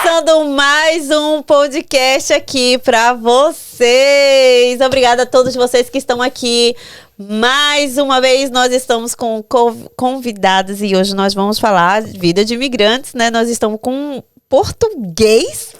Começando mais um podcast aqui para vocês. Obrigada a todos vocês que estão aqui. Mais uma vez nós estamos com convidados e hoje nós vamos falar de vida de imigrantes, né? Nós estamos com português,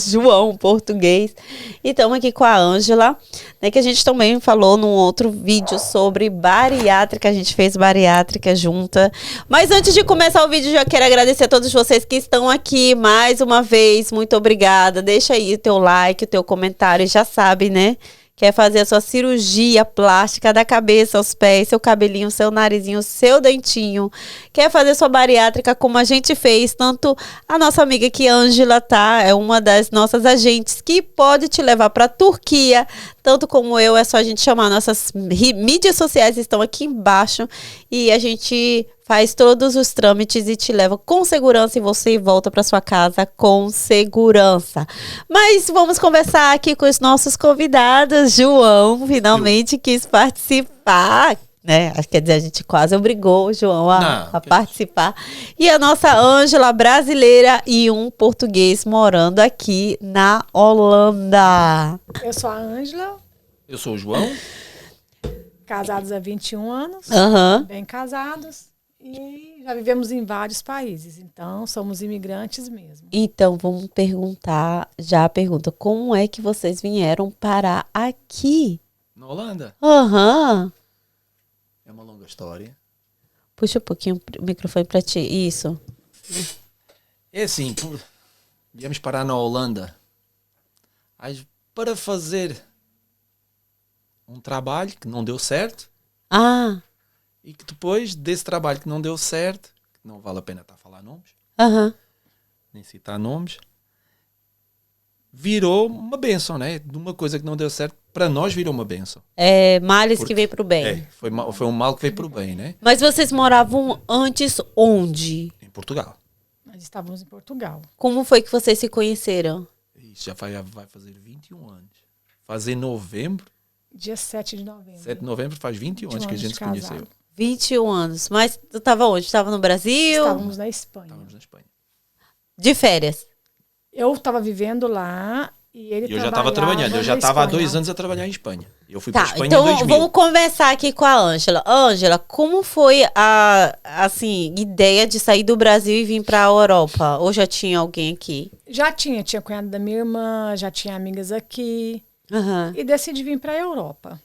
João português. E estamos aqui com a Ângela, né, que a gente também falou num outro vídeo sobre bariátrica, a gente fez bariátrica junta. Mas antes de começar o vídeo, já quero agradecer a todos vocês que estão aqui mais uma vez, muito obrigada. Deixa aí o teu like, o teu comentário, já sabe, né? Quer fazer a sua cirurgia plástica da cabeça aos pés, seu cabelinho, seu narizinho, seu dentinho. Quer fazer sua bariátrica como a gente fez. Tanto a nossa amiga aqui, Ângela, tá? É uma das nossas agentes que pode te levar para a Turquia. Tanto como eu, é só a gente chamar. Nossas mídias sociais estão aqui embaixo. E a gente faz todos os trâmites e te leva com segurança e você volta para sua casa com segurança. Mas vamos conversar aqui com os nossos convidados. João finalmente quis participar, né? Quer dizer, a gente quase obrigou o João a participar. E a nossa Ângela, brasileira e um português morando aqui na Holanda. Eu sou a Ângela. Eu sou o João. Casados há 21 anos. Bem casados. E já vivemos em vários países, então somos imigrantes mesmo. Então, vamos perguntar, já a pergunta, como é que vocês vieram parar aqui? Na Holanda. É uma longa história. Puxa um pouquinho o microfone para ti, isso. É assim, viemos parar na Holanda para fazer um trabalho que não deu certo. E que depois desse trabalho que não deu certo, que não vale a pena estar a falar nomes, nem citar nomes, virou uma bênção, né? De uma coisa que não deu certo, para nós virou uma bênção. É, males que veio para o bem. Foi um mal que veio para o bem, né? Mas vocês moravam antes onde? Em Portugal. Nós estávamos em Portugal. Como foi que vocês se conheceram? Isso já vai fazer 21 anos. Fazer novembro. Dia 7 de novembro. 7 de novembro faz 21 anos que a gente se conheceu. 21 anos. Mas tu estava onde? Estava no Brasil? Estávamos na Espanha. Estávamos na Espanha. De férias? Eu estava vivendo lá e ele já estava trabalhando. Eu já estava há 2 anos a trabalhar em Espanha. Eu fui para a Espanha então em 2000. Vamos conversar aqui com a Ângela. Ângela, como foi a ideia de sair do Brasil e vir para a Europa? Ou já tinha alguém aqui? Já tinha cunhado da minha irmã, já tinha amigas aqui. E decidi vir para a Europa.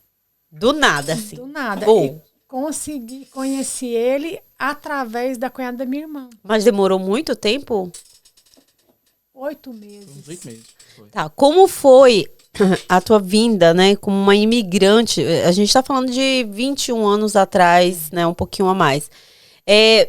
Do nada, assim? Do nada. E conheci ele através da cunhada da minha irmã. Mas demorou muito tempo? 8 meses. Uns 8 meses. Foi. Tá, como foi a tua vinda, né, como uma imigrante? A gente tá falando de 21 anos atrás, né, um pouquinho a mais.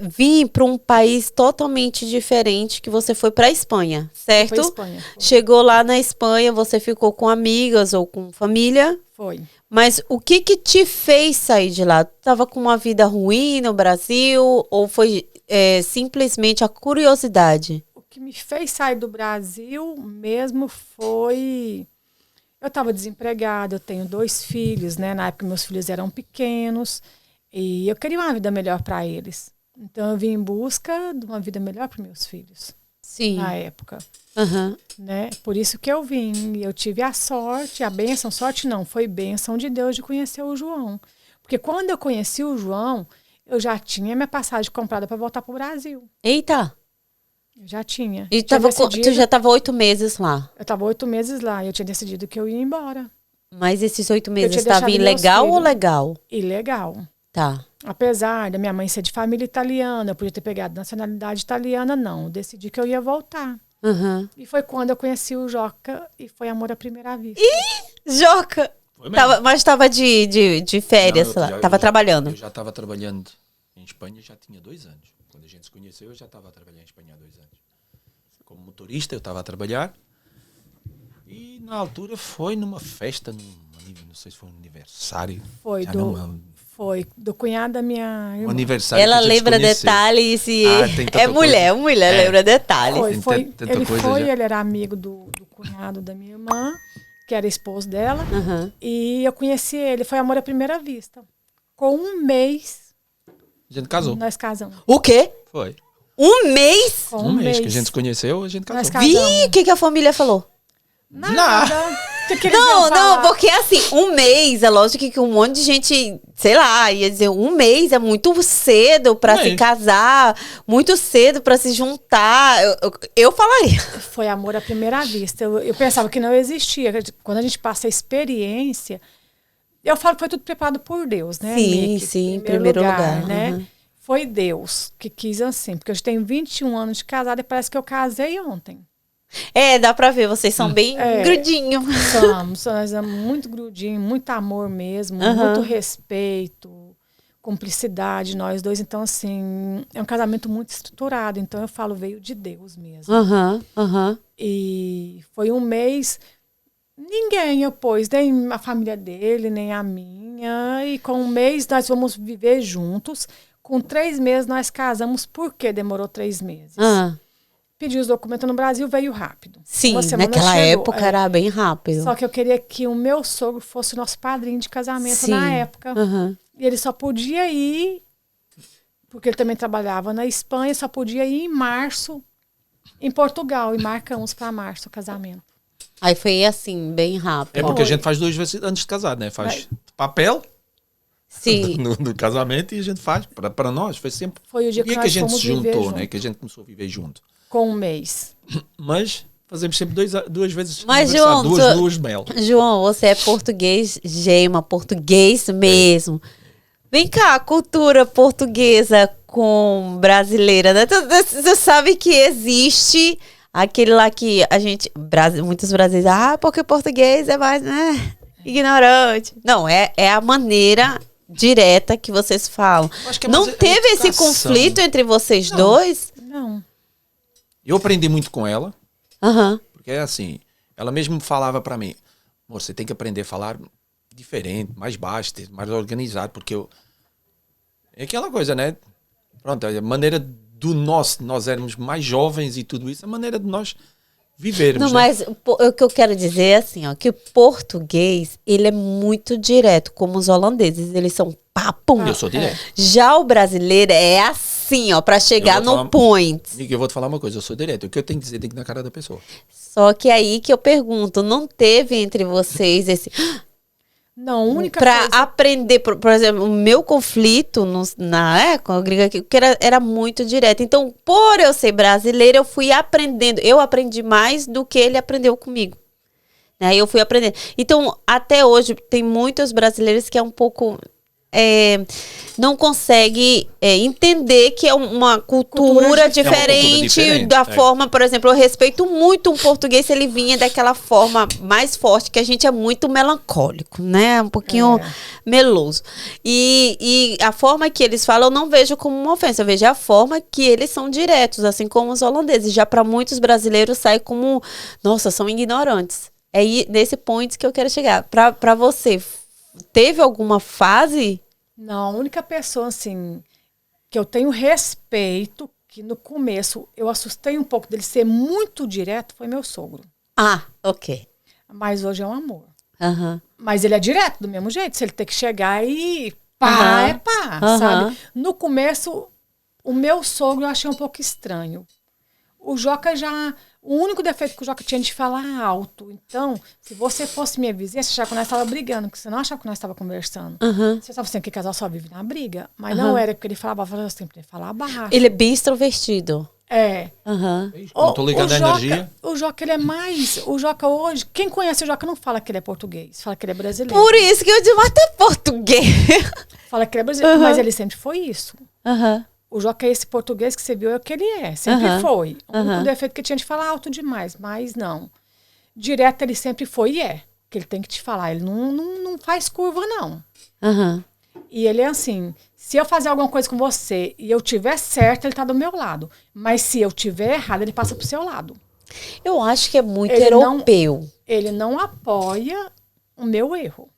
Vim para um país totalmente diferente, que você foi para a Espanha, certo? Foi Espanha. Foi. Chegou lá na Espanha, você ficou com amigas ou com família? Foi. Mas o que te fez sair de lá? Tava com uma vida ruim no Brasil ou foi simplesmente a curiosidade? O que me fez sair do Brasil mesmo foi... Eu estava desempregada, eu tenho 2 filhos, né? Na época meus filhos eram pequenos e eu queria uma vida melhor para eles. Então eu vim em busca de uma vida melhor para meus filhos. Sim. Na época. Né? Por isso que eu vim. Eu tive a sorte, sorte não, foi bênção de Deus de conhecer o João. Porque quando eu conheci o João, eu já tinha minha passagem comprada para voltar para o Brasil. Eita! Eu já tinha. E tu já estava 8 meses lá? Eu estava 8 meses lá e eu tinha decidido que eu ia embora. Mas esses 8 meses estavam ilegal ou legal? Ilegal. Tá. Apesar da minha mãe ser de família italiana, eu podia ter pegado nacionalidade italiana, não. Eu decidi que eu ia voltar. E foi quando eu conheci o Joca e foi amor à primeira vista. Joca! Mas estava de férias lá, estava trabalhando. Eu já estava trabalhando em Espanha, já tinha 2 anos. Quando a gente se conheceu, eu já estava a trabalhar em Espanha há 2 anos. Como motorista, eu estava a trabalhar. E na altura foi numa festa, não sei se foi um aniversário. Foi do cunhado da minha irmã. Um aniversário. Ela lembra detalhes e mulher lembra detalhes. Ele era amigo do cunhado da minha irmã, que era esposo dela. E eu conheci ele, foi amor à primeira vista. Com 1 mês, a gente casou. Nós casamos. O quê? Foi. Um mês? Com Um mês que a gente se conheceu, a gente Nós casou. casamos. O que a família falou? Nada. Que eles Não, iam falar. não, porque assim, um mês, é lógico que um monte de gente, sei lá, ia dizer, um mês é muito cedo pra se casar, muito cedo pra se juntar. Eu falaria. Foi amor à primeira vista. Eu pensava que não existia. Quando a gente passa a experiência, eu falo que foi tudo preparado por Deus, né? Sim, Nick? sim, em primeiro lugar, né? uhum. Foi Deus que quis assim, porque eu já tenho 21 anos de casada e parece que eu casei ontem. É, dá pra ver, vocês são bem grudinhos. Nós somos muito grudinho, muito amor mesmo, Uhum. muito respeito, cumplicidade, nós dois. Então, assim, é um casamento muito estruturado. Então, eu falo, veio de Deus mesmo. E foi um mês, ninguém opôs, nem a família dele, nem a minha. E com um mês, nós vamos viver juntos. Com 3 meses, nós casamos. Por que demorou 3 meses? Pedi os documentos no Brasil, veio rápido. Sim, naquela época era bem rápido. Só que eu queria que o meu sogro fosse o nosso padrinho de casamento na época. E ele só podia ir, porque ele também trabalhava na Espanha, só podia ir em março, em Portugal. E marcamos para março o casamento. Aí foi assim, bem rápido. É porque a gente faz 2 vezes antes de casar, né? Faz papel Sim. no casamento e a gente faz. Para nós, foi sempre. Foi o dia que nós a gente fomos se viver juntou, junto. né? Que a gente começou a viver junto. Com um mês. Mas fazemos sempre 2 vezes. Mas, João, duas mel. João, você é português gema, português mesmo. Vem cá, cultura portuguesa com brasileira, né? Tu sabe que existe aquele lá que a gente, muitos brasileiros, porque português é mais, né, ignorante. Não, é a maneira direta que vocês falam. Não teve esse conflito entre vocês dois? Não. Eu aprendi muito com ela. Aham. Porque é assim, ela mesmo falava pra mim, amor, você tem que aprender a falar diferente, mais baixo, mais organizado, porque é aquela coisa, né? Pronto, a maneira do nós éramos mais jovens e tudo isso, a maneira de nós vivermos. Não, né? mas o que eu quero dizer é assim, ó, que o português, ele é muito direto, como os holandeses, eles são papum. Eu sou direto. Já o brasileiro é assim, ó, pra chegar no point. Amiga, eu vou te falar uma coisa, eu sou direto. O que eu tenho que dizer tem que ir na cara da pessoa. Só que aí que eu pergunto, não teve entre vocês esse... Não, a única pra coisa... aprender, por exemplo, o meu conflito com a gringa aqui, que era muito direto. Então, por eu ser brasileira, eu fui aprendendo. Eu aprendi mais do que ele aprendeu comigo. Né? Eu fui aprendendo. Então, até hoje, tem muitos brasileiros que é um pouco... não consegue entender que é uma cultura diferente da forma, por exemplo, eu respeito muito um português se ele vinha daquela forma mais forte, que a gente é muito melancólico, né? Um pouquinho meloso. E a forma que eles falam, eu não vejo como uma ofensa, eu vejo a forma que eles são diretos, assim como os holandeses. Já para muitos brasileiros sai como, nossa, são ignorantes. É aí nesse ponto que eu quero chegar. Para você, teve alguma fase? Não, a única pessoa, assim, que eu tenho respeito, que no começo eu assustei um pouco dele ser muito direto, foi meu sogro. Ah, ok. Mas hoje é um amor. Uhum. Mas ele é direto, do mesmo jeito. Se ele tem que chegar e pá, é pá, sabe? No começo, o meu sogro eu achei um pouco estranho. O Joca já... O único defeito que o Joca tinha de falar alto. Então, se você fosse minha vizinha, você achava que nós estávamos brigando, que você não achava que nós estávamos conversando. Você estava assim, que casal só vive na briga. Mas não era porque ele falava sempre, ele falava baixo. Ele é bem extrovertido. É. Não tô ligando a energia. O Joca, ele é mais... O Joca hoje... Quem conhece o Joca não fala que ele é português. Fala que ele é brasileiro. Por isso que eu digo, até português. Fala que ele é brasileiro. Mas ele sempre foi isso. Aham. O Joca é esse português que você viu, é o que ele é. Sempre foi. O único defeito que tinha de falar alto demais, mas não. Direto ele sempre foi e é. Que ele tem que te falar. Ele não faz curva, não. E ele é assim, se eu fazer alguma coisa com você e eu tiver certo, ele tá do meu lado. Mas se eu tiver errado, ele passa pro seu lado. Eu acho que é muito europeu. Ele não apoia o meu erro.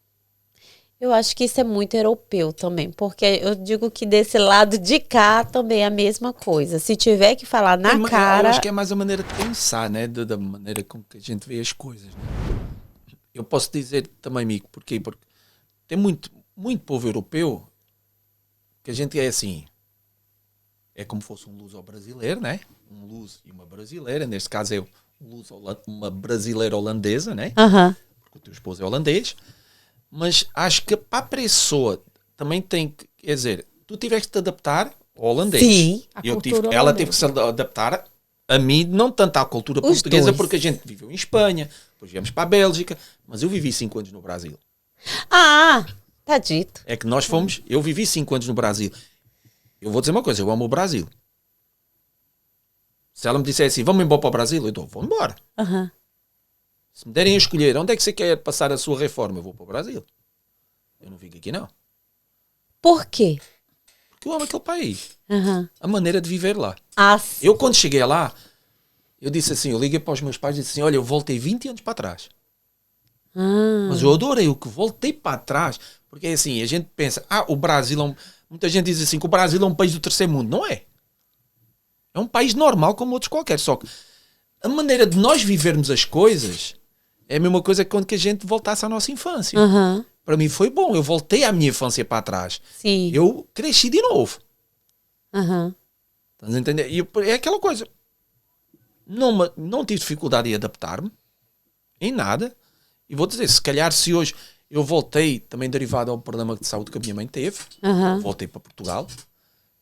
Eu acho que isso é muito europeu também, porque eu digo que desse lado de cá também é a mesma coisa. Se tiver que falar na cara... Eu acho que é mais a maneira de pensar, né? Da maneira com que a gente vê as coisas. Né? Eu posso dizer também, amigo, por quê? Porque tem muito povo europeu que a gente é assim... é como fosse um luso-brasileiro, né? Um luso e uma brasileira. Neste caso, eu, uma brasileira holandesa, né? Porque o teu esposo é holandês. Mas acho que para a pessoa também tem que... Quer dizer, tu tiveste que te adaptar ao holandês. Sim. Ela teve que se adaptar a mim, não tanto à cultura portuguesa, porque a gente viveu em Espanha, depois viemos para a Bélgica, mas eu vivi 5 anos no Brasil. Ah, tá dito. É que nós fomos... Eu vivi 5 anos no Brasil. Eu vou dizer uma coisa, eu amo o Brasil. Se ela me disser assim, vamos embora para o Brasil, eu dou, vou embora. Se me derem a escolher, onde é que você quer passar a sua reforma, eu vou para o Brasil. Eu não fico aqui, não. Por quê? Porque eu amo aquele país. A maneira de viver lá. Sim. Eu, quando cheguei lá, eu disse assim, eu liguei para os meus pais e disse assim, olha, eu voltei 20 anos para trás. Mas eu adorei o que voltei para trás, porque assim, a gente pensa, o Brasil é muita gente diz assim, que o Brasil é um país do terceiro mundo. Não é. É um país normal como outros qualquer, só que a maneira de nós vivermos as coisas é a mesma coisa que quando que a gente voltasse à nossa infância. Para mim foi bom, eu voltei à minha infância para trás. Sim. Eu cresci de novo. Estás a entender? E é aquela coisa. Não tive dificuldade em adaptar-me em nada. E vou dizer, se calhar se hoje eu voltei, também derivado ao problema de saúde que a minha mãe teve, voltei para Portugal,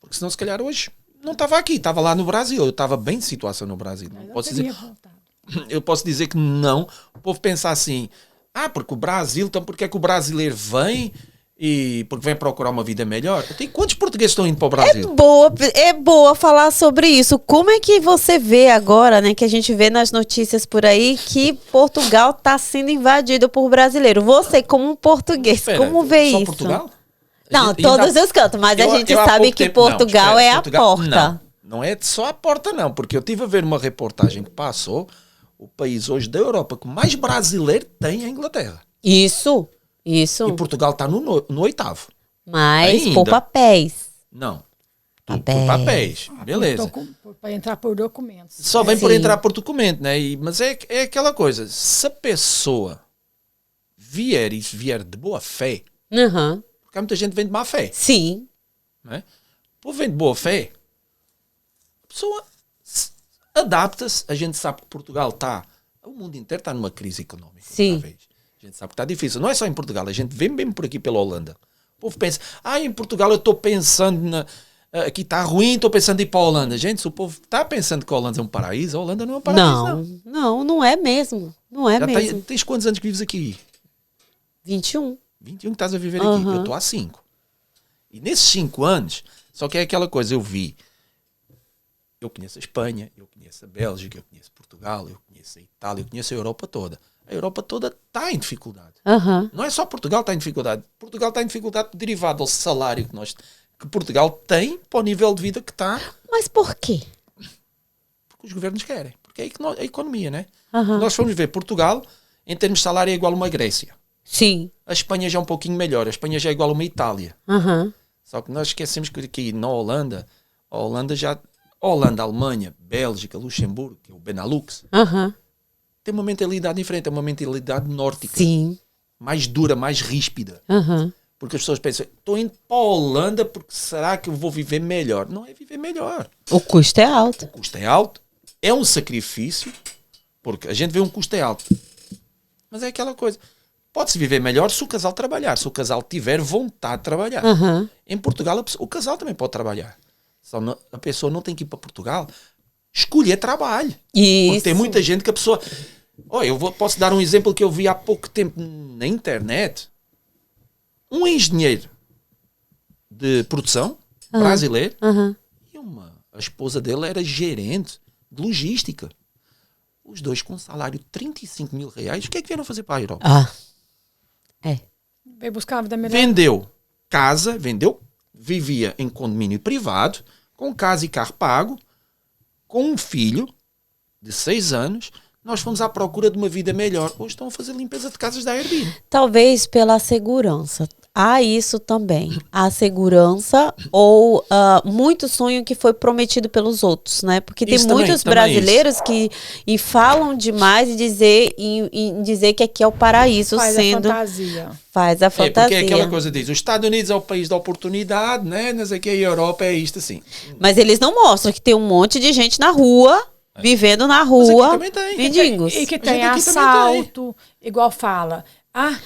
porque senão se calhar hoje não estava aqui, estava lá no Brasil, eu estava bem de situação no Brasil. Eu posso dizer que não. O povo pensa assim, porque o Brasil, então porque é que o brasileiro vem e porque vem procurar uma vida melhor? Tem quantos portugueses estão indo para o Brasil? É boa falar sobre isso. Como é que você vê agora, né, que a gente vê nas notícias por aí que Portugal está sendo invadido por brasileiro? Você, como um português, como vê só isso? Portugal? Não, todos os cantos, mas a gente sabe que Portugal é a porta. Não é só a porta, não, porque eu estive a ver uma reportagem que passou, o país hoje da Europa que mais brasileiro tem é a Inglaterra. Isso. E Portugal está no 8º. Mas por papéis. Não. Por papéis. Beleza. Para entrar por documentos. Só vem por entrar por documento, né? Mas é aquela coisa. Se a pessoa vier de boa fé, porque muita gente vem de má fé. Sim. Né? Por vem de boa fé, a pessoa adapta-se. A gente sabe que Portugal está... O mundo inteiro está numa crise económica. Sim. Talvez. A gente sabe que está difícil. Não é só em Portugal. A gente vem mesmo por aqui pela Holanda. O povo pensa, em Portugal eu estou pensando aqui está ruim, estou pensando em ir para a Holanda. Gente, se o povo está pensando que a Holanda é um paraíso, a Holanda não é um paraíso, não. Não é mesmo. Não é mesmo. Tens quantos anos que vives aqui? 21. 21 que estás a viver aqui. Eu estou há 5. E nesses 5 anos, só que é aquela coisa, eu conheço a Espanha, eu conheço a Bélgica, eu conheço Portugal, eu conheço a Itália, eu conheço a Europa toda. A Europa toda está em dificuldade. Não é só Portugal está em dificuldade. Portugal está em dificuldade derivado ao salário que Portugal tem para o nível de vida que está. Mas por quê? Porque os governos querem. Porque é a economia, né? Nós fomos ver Portugal, em termos de salário, é igual a uma Grécia. Sim. A Espanha já é um pouquinho melhor. A Espanha já é igual a uma Itália. Só que nós esquecemos que aqui na Holanda, Holanda, Alemanha, Bélgica, Luxemburgo, que é o Benelux, tem uma mentalidade diferente, é uma mentalidade nórdica. Sim. Mais dura, mais ríspida. Porque as pessoas pensam, estou indo para a Holanda porque será que eu vou viver melhor? Não é viver melhor. O custo é alto. O custo é alto, é um sacrifício, porque a gente vê um custo é alto. Mas é aquela coisa, pode-se viver melhor se o casal trabalhar, se o casal tiver vontade de trabalhar. Em Portugal, o casal também pode trabalhar. Só a pessoa não tem que ir para Portugal escolher trabalho. Isso. Porque tem muita gente que a pessoa... posso dar um exemplo que eu vi há pouco tempo na internet. Um engenheiro de produção brasileiro e a esposa dele era gerente de logística. Os dois com um salário de 35 mil reais. O que é que vieram fazer para a Europa? Veio buscar a vida melhor. Vendeu casa, vivia em condomínio privado, com casa e carro pago, com um filho de 6 anos. Nós fomos à procura de uma vida melhor. Hoje estão a fazer limpeza de casas da Airbnb. Talvez pela segurança. há isso também, a segurança ou muito sonho que foi prometido pelos outros, né? Porque tem Isso muitos também brasileiros que falam demais e dizer que aqui é o paraíso, Faz sendo... a fantasia. Faz a fantasia. Porque é aquela coisa diz, os Estados Unidos é o país da oportunidade, né? Não sei o que, a Europa é isto assim. Mas eles não mostram que tem um monte de gente na rua, vivendo na rua, também tem. mendigos. E que A tem gente aqui também assalto, igual fala.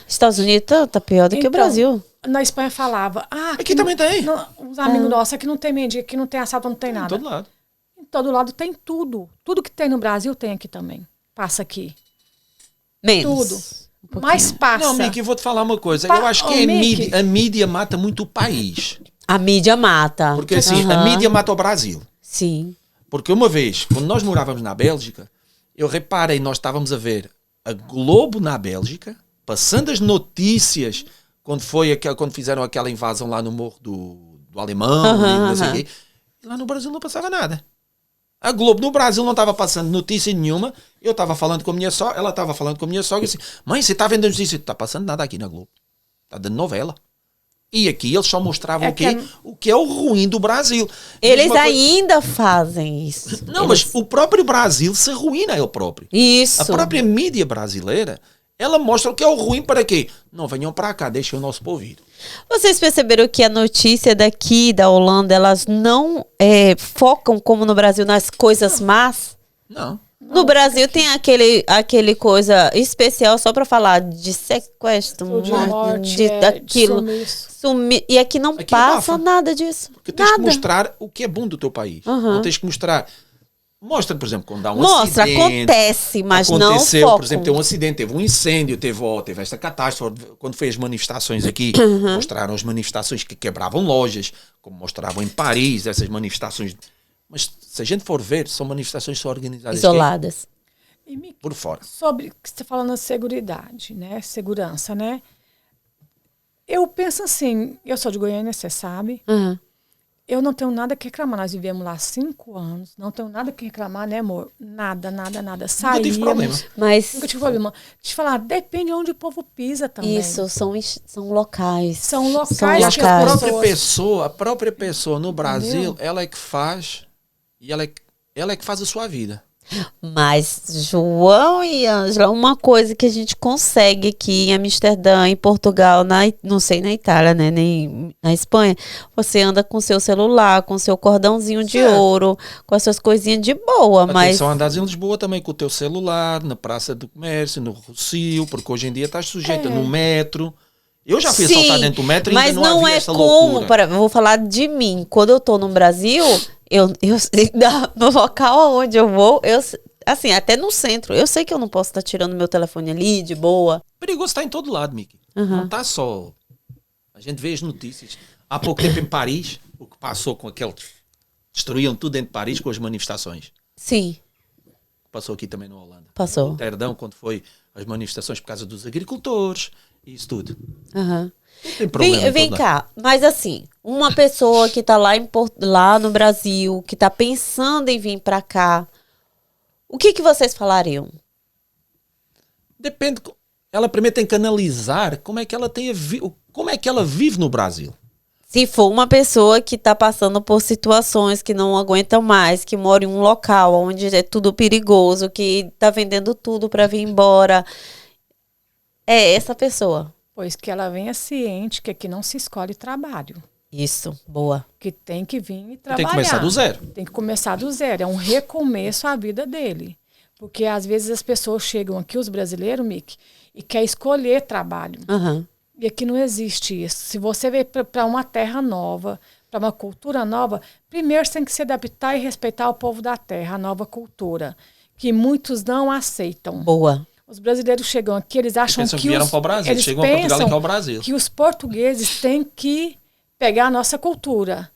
Estados Unidos tá pior do que o Brasil. Na Espanha falava, Aqui também tem. Uns amigos nossos, aqui não tem mendigo, aqui não tem assalto, não tem nada. Em todo lado. Em todo lado tem tudo. Tudo que tem no Brasil tem aqui também. Passa aqui. Menos. Tudo. Mas passa. Não, Miki, eu vou te falar uma coisa. Eu acho que a mídia mata muito o país. A mídia mata. Porque assim, a mídia mata o Brasil. Sim. Porque uma vez, quando nós morávamos na Bélgica, eu reparei, nós estávamos a ver a Globo na Bélgica, passando as notícias quando fizeram aquela invasão lá no Morro do Alemão, e não sei o quê. E lá no Brasil não passava nada. A Globo no Brasil não estava passando notícia nenhuma. Eu estava falando com a minha sogra, ela estava falando com a minha sogra e disse: mãe, você está vendo a notícia? Não está passando nada aqui na Globo. Está dando novela. E aqui eles só mostravam o que é o ruim do Brasil. Eles ainda fazem isso. Não, mas o próprio Brasil se arruína ele próprio. Isso. A própria mídia brasileira, ela mostra o que é o ruim para quê? Não, venham para cá, deixem o nosso povo ir. Vocês perceberam que a notícia daqui da Holanda, elas não focam, como no Brasil, nas coisas más? Não. No Brasil tem aquele coisa especial só para falar de sequestro, de morte, daquilo. E aqui não passa abafa. nada disso. Porque tens nada. que mostrar o que é bom do teu país. Não tens que mostrar... Mostra, por exemplo, quando dá um Mostra, acidente. acontece, mas não Aconteceu, focam. por exemplo, teve um acidente, teve um incêndio, teve esta catástrofe. Quando foi as manifestações aqui, mostraram as manifestações que quebravam lojas, como mostravam em Paris, essas manifestações. Mas se a gente for ver, são manifestações só organizadas isoladas. Por fora. Sobre o que você está falando de segurança, né? Eu penso assim, eu sou de Goiânia, você sabe. Eu não tenho nada que reclamar. Nós vivemos lá 5 anos. Não tenho nada que reclamar, né, amor? Nada. Nunca tive problema. Mas... Nunca tive problema. Deixa eu falar, depende de onde o povo pisa também. Isso, são locais. São locais. Eu acho que a própria pessoa no Brasil, entendeu? Ela é que faz e ela é que faz a sua vida. Mas, João e Ângela, uma coisa que a gente consegue aqui em Amsterdã, em Portugal, não sei na Itália, né, nem na Espanha, você anda com seu celular, com seu cordãozinho de ouro, com as suas coisinhas de boa, mas... Atenção, andas em Lisboa também com o teu celular, na Praça do Comércio, no Rossio, porque hoje em dia estás sujeita no metro. Eu já fui assaltar dentro do metro e ainda não havia essa loucura. Vou falar de mim, quando eu tô no Brasil... Eu no local onde eu vou, assim, até no centro, eu sei que eu não posso estar tirando meu telefone ali, de boa. Perigoso está em todo lado, Miki. Não está só... A gente vê as notícias. Há pouco tempo em Paris, o que passou com aqueles... Destruíam tudo dentro de Paris com as manifestações. Sim. Passou aqui também na Holanda. Passou. No Roterdão, quando foi as manifestações por causa dos agricultores e isso tudo. Não tem problema. Vem cá, mas assim, uma pessoa que tá lá no Brasil, que tá pensando em vir pra cá, o que vocês falariam? Depende. Ela primeiro tem que analisar como é que ela vive no Brasil. Se for uma pessoa que tá passando por situações que não aguenta mais, que mora em um local onde é tudo perigoso, que tá vendendo tudo pra vir embora, é essa pessoa. Pois que ela venha ciente que aqui não se escolhe trabalho. Isso, boa. Que tem que vir e trabalhar. Tem que começar do zero. Tem que começar do zero. É um recomeço à vida dele. Porque às vezes as pessoas chegam aqui, os brasileiros, Miki, e quer escolher trabalho. E aqui não existe isso. Se você veio para uma terra nova, para uma cultura nova, primeiro você tem que se adaptar e respeitar o povo da terra, a nova cultura, que muitos não aceitam. Boa. Os brasileiros chegam aqui, eles acham que vieram para o Brasil, eles chegam a Portugal e para o Brasil. Que os portugueses têm que pegar a nossa cultura.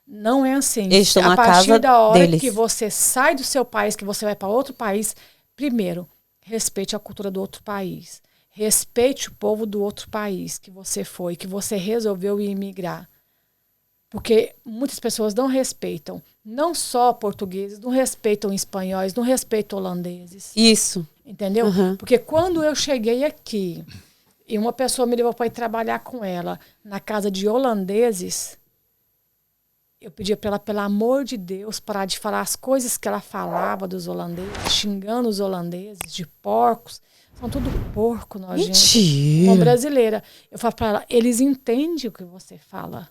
Não é assim. Eles estão a partir da hora deles. que você sai do seu país, que você vai para outro país, primeiro, respeite a cultura do outro país. Respeite o povo do outro país que você foi, que você resolveu imigrar. Porque muitas pessoas não respeitam, não só portugueses, não respeitam espanhóis, não respeitam holandeses. Isso. Entendeu? Porque quando eu cheguei aqui, E uma pessoa me levou para ir trabalhar com ela na casa de holandeses. Eu pedia para ela, pelo amor de Deus, parar de falar as coisas que ela falava dos holandeses, xingando os holandeses de porcos. São tudo porco, nojento. Mentira! Uma brasileira. Eu falo para ela, eles entendem o que você fala.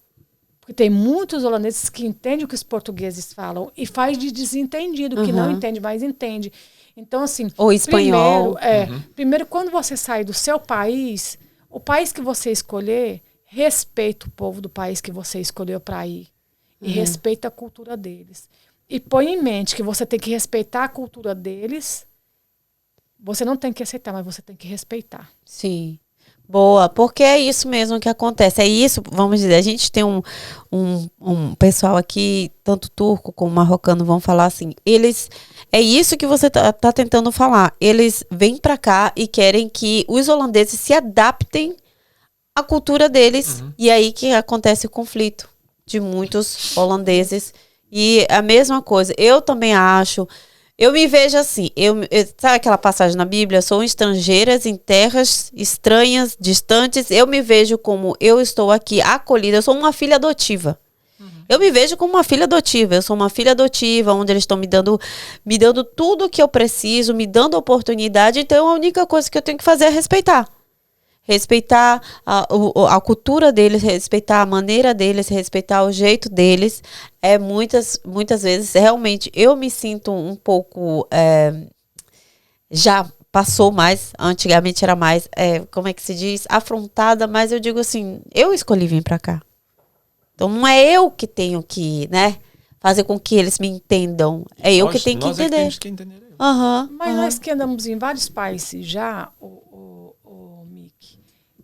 Porque tem muitos holandeses que entendem o que os portugueses falam e faz de desentendido, que não entende, mas entende. Então, assim... Ou espanhol. Primeiro, quando você sai do seu país, o país que você escolher, respeita o povo do país que você escolheu para ir. E respeita a cultura deles. E põe em mente que você tem que respeitar a cultura deles. Você não tem que aceitar, mas você tem que respeitar. Sim. Boa, porque é isso mesmo que acontece. É isso, vamos dizer, a gente tem um pessoal aqui, tanto turco como marrocano, vão falar assim, é isso que você tá tentando falar. Eles vêm para cá e querem que os holandeses se adaptem à cultura deles. E aí que acontece o conflito de muitos holandeses. E a mesma coisa, eu também acho, eu me vejo assim, sabe aquela passagem na Bíblia, sou estrangeiras em terras estranhas, distantes, eu me vejo como eu estou aqui acolhida, eu sou uma filha adotiva. Eu me vejo como uma filha adotiva, eu sou uma filha adotiva, onde eles estão me dando tudo o que eu preciso, me dando oportunidade, então a única coisa que eu tenho que fazer é respeitar. Respeitar a cultura deles, respeitar a maneira deles, respeitar o jeito deles. Muitas vezes, realmente, eu me sinto um pouco... já passou mais, antigamente era mais, como é que se diz? Afrontada, mas eu digo assim, eu escolhi vir para cá. Então, não é eu que tenho que, né, fazer com que eles me entendam. É eu que tenho que entender. Nós temos que entender. Mas nós que andamos em vários países já,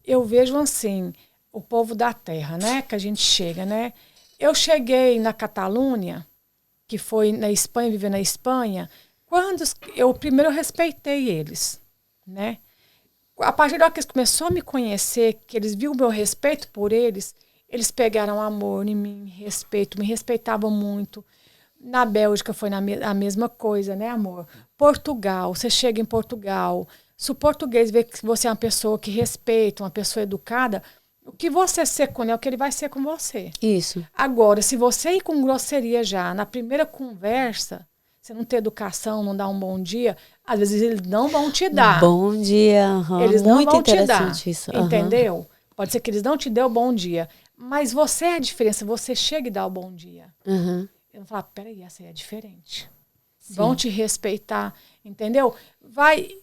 eu vejo assim, o povo da terra, né? Que a gente chega, né? Eu cheguei na Catalunha, que foi na Espanha, viver na Espanha, primeiro eu respeitei eles, né? A partir da hora que eles começaram a me conhecer, que eles viram o meu respeito por eles, eles pegaram amor em mim, respeito, me respeitavam muito. Na Bélgica foi a mesma coisa, né, amor? Portugal, você chega em Portugal... Se o português vê que você é uma pessoa que respeita, uma pessoa educada, o que você ser com ele é o que ele vai ser com você. Isso. Agora, se você ir com grosseria já, na primeira conversa, você não ter educação, não dar um bom dia, às vezes eles não vão te dar. Bom dia. Eles não muito vão te dar. Isso. Entendeu? Pode ser que eles não te dêem o bom dia. Mas você é a diferença. Você chega e dá o bom dia. Eu vou falar, peraí, essa aí é diferente. Sim. Vão te respeitar, entendeu?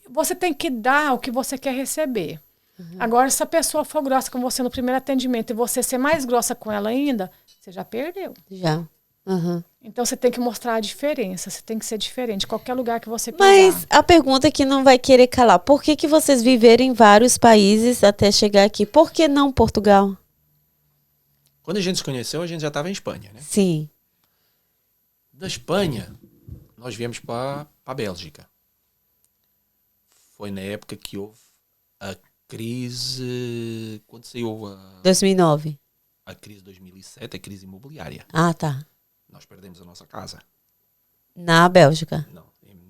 Você tem que dar o que você quer receber. Agora, se a pessoa for grossa com você no primeiro atendimento e você ser mais grossa com ela ainda, você já perdeu. Já. Então, você tem que mostrar a diferença. Você tem que ser diferente. Qualquer lugar que você pisar. Mas a pergunta que não vai querer calar. Por que vocês viveram em vários países até chegar aqui? Por que não Portugal? Quando a gente se conheceu, a gente já estava em Espanha, né? Sim. Da Espanha... Nós viemos para a Bélgica. Foi na época que houve a crise... Quando saiu 2009. A crise de 2007, a crise imobiliária. Ah, tá. Nós perdemos a nossa casa. Na Bélgica? Não,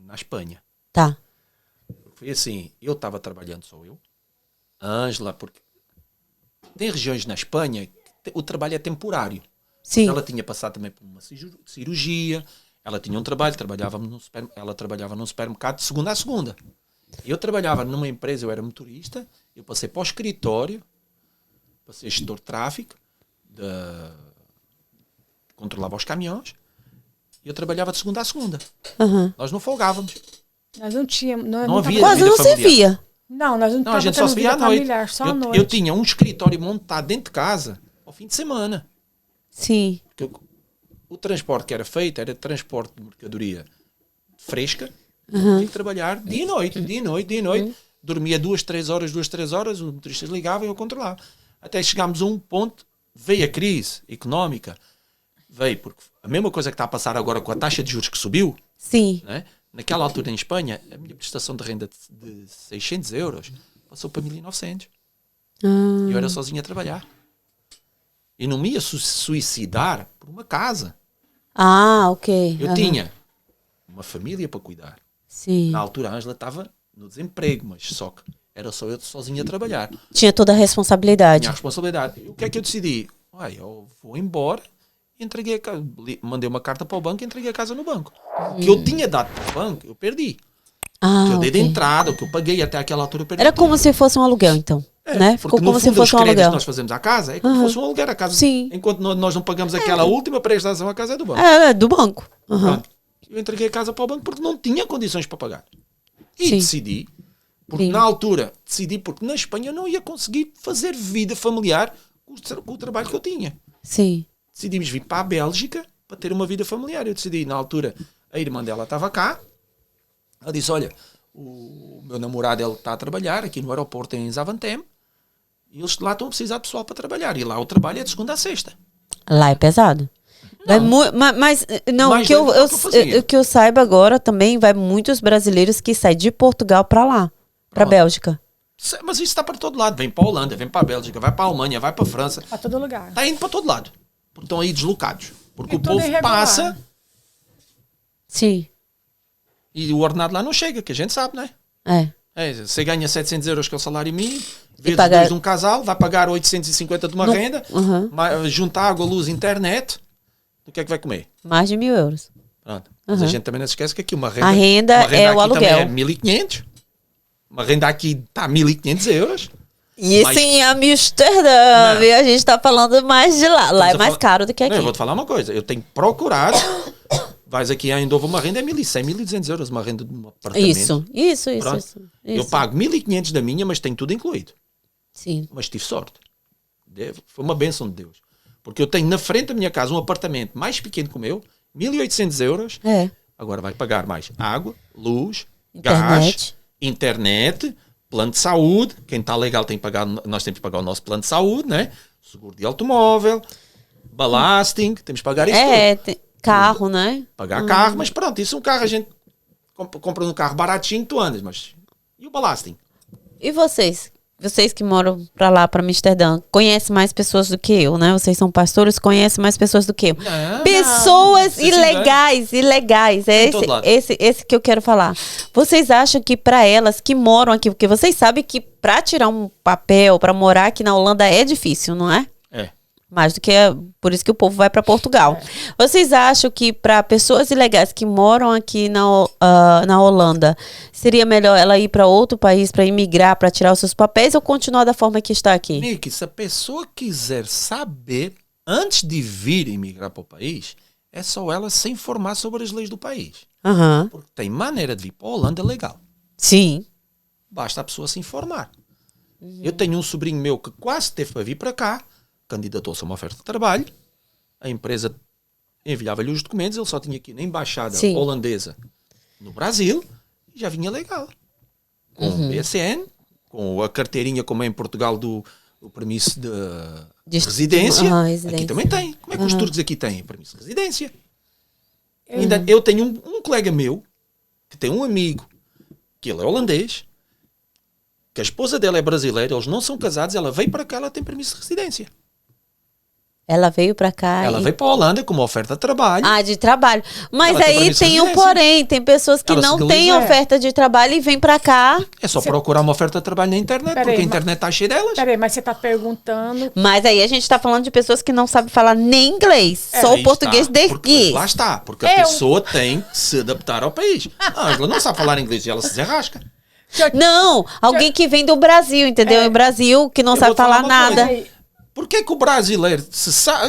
na Espanha. Tá. Foi assim, eu estava trabalhando, só eu. A Ângela, porque... Tem regiões na Espanha que o trabalho é temporário. Sim. Ela tinha passado também por uma cirurgia... Ela tinha um trabalho, ela trabalhava num supermercado de segunda a segunda. Eu trabalhava numa empresa, eu era motorista, eu passei para o escritório, passei gestor de tráfego, controlava os caminhões, e eu trabalhava de segunda a segunda. Nós não folgávamos. Nós não tínhamos... Não havia quase não se via. Não, nós não a gente só se via à noite. Familiar, só à noite. Eu tinha um escritório montado dentro de casa ao fim de semana. Sim. O transporte que era feito era transporte de mercadoria fresca. Tinha que trabalhar dia e noite. Dormia 2, 3 horas, os motoristas ligavam e eu controlava. Até chegámos a um ponto, veio a crise económica, veio porque a mesma coisa que está a passar agora com a taxa de juros que subiu. Sim. Né? Naquela altura em Espanha, a minha prestação de renda de 600 euros passou para 1.900. Eu era sozinho a trabalhar. E não me ia suicidar por uma casa. Ah, ok. Eu tinha uma família para cuidar. Sim. Na altura a Ângela estava no desemprego, mas só que Era só eu sozinho a trabalhar. Tinha toda a responsabilidade. Tinha a responsabilidade. E o que é que eu decidi? Eu vou embora, entreguei a casa, mandei uma carta para o banco e entreguei a casa no banco. O que eu tinha dado para o banco, eu perdi. O que eu dei de entrada, o que eu paguei até aquela altura, eu perdi. Era como se fosse um aluguel, então. Né? Ficou como se fosse um aluguel. Que nós fazemos à casa, é como se fosse um aluguel à casa. Sim. Enquanto nós não pagamos aquela última prestação, a casa é do banco. É do banco. Pronto. Eu entreguei a casa para o banco porque não tinha condições para pagar. E decidi, porque na altura, porque na Espanha eu não ia conseguir fazer vida familiar com o trabalho que eu tinha. Sim. Decidimos vir para a Bélgica para ter uma vida familiar. Eu decidi, na altura, a irmã dela estava cá. Ela disse, olha, o meu namorado ele está a trabalhar aqui no aeroporto em Zaventem e eles lá estão a precisar de pessoal para trabalhar. E lá o trabalho é de segunda a sexta. Lá é pesado. Mas que eu saiba agora também, vai muitos brasileiros que saem de Portugal para lá, para a Bélgica. Mas isso está para todo lado. Vem para a Holanda, vem para a Bélgica, vai para a Alemanha, vai para a França. Para todo lugar. Está indo para todo lado. Porque estão aí deslocados. Porque o povo passa. Sim. E o ordenado lá não chega, que a gente sabe, não é? Você ganha 700 euros que é o salário mínimo, vezes dois de um casal, vai pagar 850 de uma renda, junta água, luz, internet. O que é que vai comer? Mais de 1.000 euros. Pronto. Mas a gente também não se esquece que aqui uma renda é o aluguel. É 1.500. Uma renda aqui está 1.500 euros. E isso em Amsterdã, viu? A gente está falando mais de lá. Lá é mais caro do que aqui. Não, eu vou te falar uma coisa. Eu tenho procurado. Vais aqui a Eindhoven, uma renda é 1.100, 1.200 euros. Uma renda de um apartamento. Isso. Eu pago 1.500 da minha, mas tenho tudo incluído. Sim. Mas tive sorte. Foi uma bênção de Deus. Porque eu tenho na frente da minha casa um apartamento mais pequeno que o meu, 1.800 euros. Agora vai pagar mais água, luz, gás, internet, plano de saúde. Quem está legal tem que pagar, nós temos que pagar o nosso plano de saúde, né? Seguro de automóvel, balasting, temos que pagar isso tudo. Carro, né? Pagar carro, mas pronto, isso um carro a gente compra um carro baratinho, tu andas, mas e o balasting? E vocês? Vocês que moram pra lá, pra Amsterdã, conhecem mais pessoas do que eu, né? Vocês são pastores, conhecem mais pessoas do que eu. Pessoas ilegais. É esse que eu quero falar. Vocês acham que pra elas que moram aqui, porque vocês sabem que pra tirar um papel, pra morar aqui na Holanda é difícil, não é? Mais do que por isso que o povo vai para Portugal. Vocês acham que para pessoas ilegais que moram aqui na Holanda, seria melhor ela ir para outro país para imigrar, para tirar os seus papéis ou continuar da forma que está aqui? Nick, se a pessoa quiser saber, antes de vir imigrar para o país, é só ela se informar sobre as leis do país. Porque tem maneira de vir para a Holanda legal. Sim. Basta a pessoa se informar. Eu tenho um sobrinho meu que quase teve para vir para cá, candidatou-se a uma oferta de trabalho, a empresa enviava-lhe os documentos, ele só tinha aqui na embaixada holandesa no Brasil e já vinha legal. Com o BSN, com a carteirinha como é em Portugal do permisso de residência. Aqui também tem. Como é que os turcos aqui têm? Permisso de residência. Eu tenho um colega meu que tem um amigo que ele é holandês, que a esposa dela é brasileira, eles não são casados, ela veio para cá, ela tem permisso de residência. Ela veio para cá. Ela veio para a Holanda com uma oferta de trabalho. De trabalho. Mas aí tem um porém. Tem pessoas que não têm oferta de trabalho e vêm para cá. É só procurar uma oferta de trabalho na internet, porque a internet está cheia delas. Peraí, mas você está perguntando... Mas aí a gente está falando de pessoas que não sabem falar nem inglês. Só o português daqui. Lá está. Porque a pessoa tem que se adaptar ao país. Ela não sabe falar inglês e ela se desenrasca. Não, alguém que vem do Brasil, entendeu? O Brasil que não sabe falar nada. Por que o brasileiro